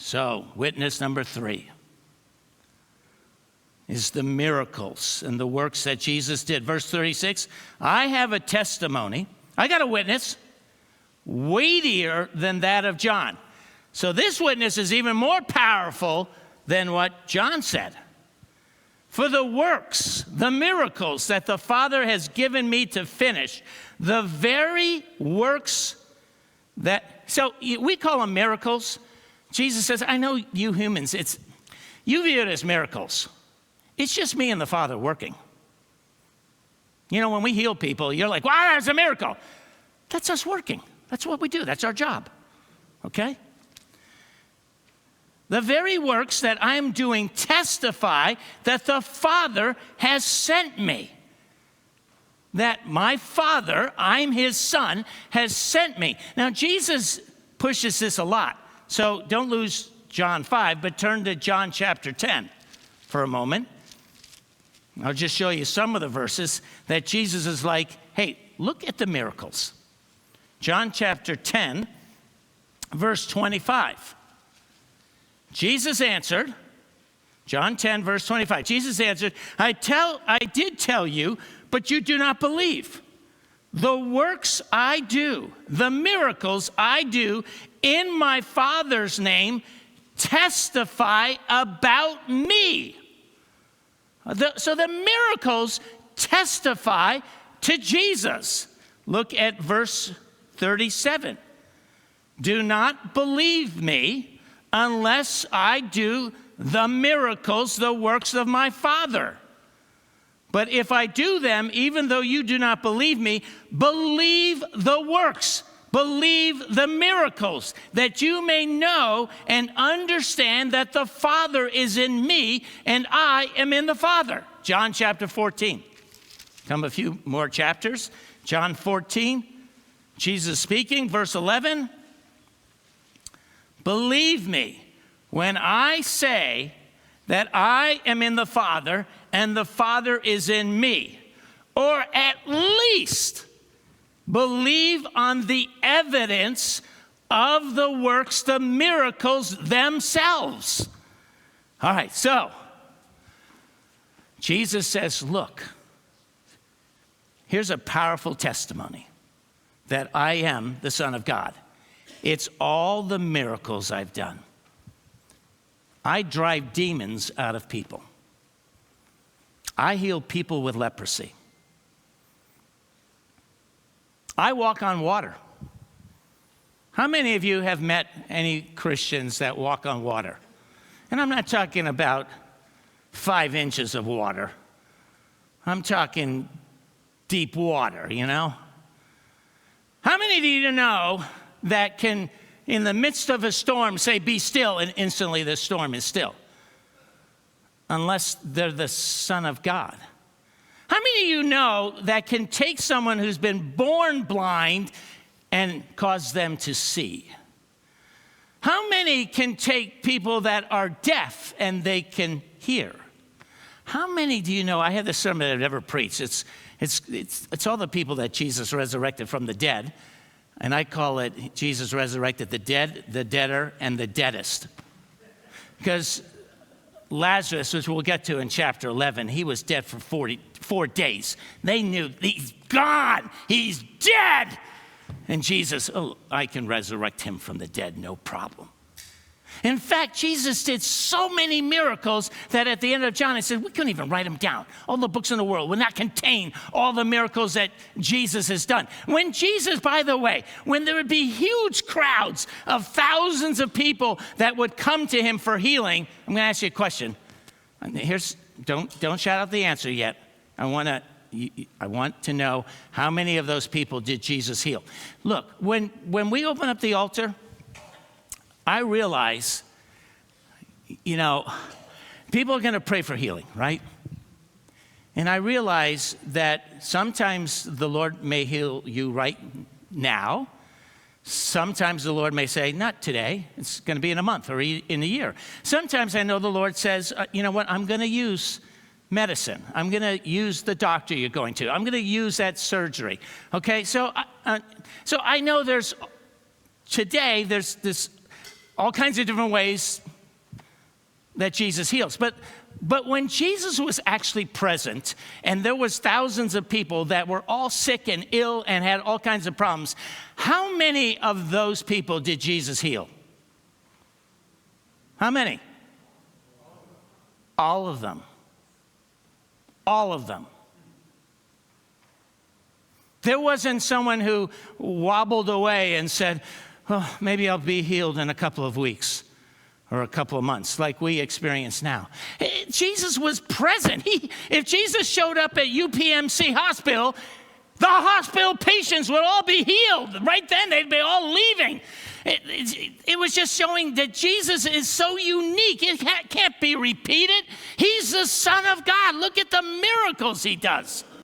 So, witness number 3 is the miracles and the works that Jesus did. Verse 36, I have a testimony, I got a witness, weightier than that of John. So this witness is even more powerful than what John said. For the works, the miracles that the Father has given me to finish, the very works that, so we call them miracles. Jesus says, I know you humans, you view it as miracles. It's just me and the Father working. You know, when we heal people, you're like, wow, that's a miracle. That's us working. That's what we do. That's our job. Okay? The very works that I'm doing testify that the Father has sent me. That my Father, I'm his Son, has sent me. Now, Jesus pushes this a lot. So don't lose John 5, but turn to John chapter 10 for a moment. I'll just show you some of the verses that Jesus is like, hey, look at the miracles. John chapter 10, verse 25. Jesus answered, John 10, verse 25. Jesus answered, I did tell you, but you do not believe. The works I do, the miracles I do in my Father's name testify about me. So the miracles testify to Jesus. Look at verse 37. Do not believe me unless I do the miracles, the works of my Father. But if I do them, even though you do not believe me, believe the works, believe the miracles, that you may know and understand that the Father is in me and I am in the Father. John chapter 14. Come a few more chapters. John 14, Jesus speaking, verse 11. Believe me when I say that I am in the Father and the Father is in me, or at least believe on the evidence of the works, the miracles themselves. All right, so Jesus says, look, here's a powerful testimony that I am the Son of God. It's all the miracles I've done. I drive demons out of people. I heal people with leprosy. I walk on water. How many of you have met any Christians that walk on water? And I'm not talking about 5 inches of water. I'm talking deep water, you know? How many of you know that can, in the midst of a storm, say, be still, and instantly the storm is still? Unless they're the Son of God. How many of you know that can take someone who's been born blind and cause them to see? How many can take people that are deaf and they can hear? How many do you know? I have this sermon that I've never preached. It's all the people that Jesus resurrected from the dead. And I call it Jesus resurrected the dead, the deader, and the deadest. Because Lazarus, which we'll get to in chapter 11, he was dead for 44 days. They knew he's gone. He's dead. And Jesus, I can resurrect him from the dead, no problem. In fact, Jesus did so many miracles that at the end of John, it said, we couldn't even write them down. All the books in the world would not contain all the miracles that Jesus has done. When Jesus, by the way, when there would be huge crowds of thousands of people that would come to him for healing, I'm going to ask you a question. Don't shout out the answer yet. I want to know how many of those people did Jesus heal. Look, when we open up the altar, I realize, people are going to pray for healing, right? And I realize that sometimes the Lord may heal you right now. Sometimes the Lord may say, not today. It's going to be in a month or in a year. Sometimes I know the Lord says, you know what, I'm going to use medicine. I'm going to use the doctor you're going to. I'm going to use that surgery. Okay, so I know there's this all kinds of different ways that Jesus heals. But when Jesus was actually present, and there was thousands of people that were all sick and ill and had all kinds of problems, how many of those people did Jesus heal? How many? All of them. All of them. There wasn't someone who wobbled away and said, oh, maybe I'll be healed in a couple of weeks or a couple of months like we experience now. Jesus was present. If Jesus showed up at UPMC Hospital, the hospital patients would all be healed. Right then, they'd be all leaving. It was just showing that Jesus is so unique. It can't be repeated. He's the Son of God. Look at the miracles he does.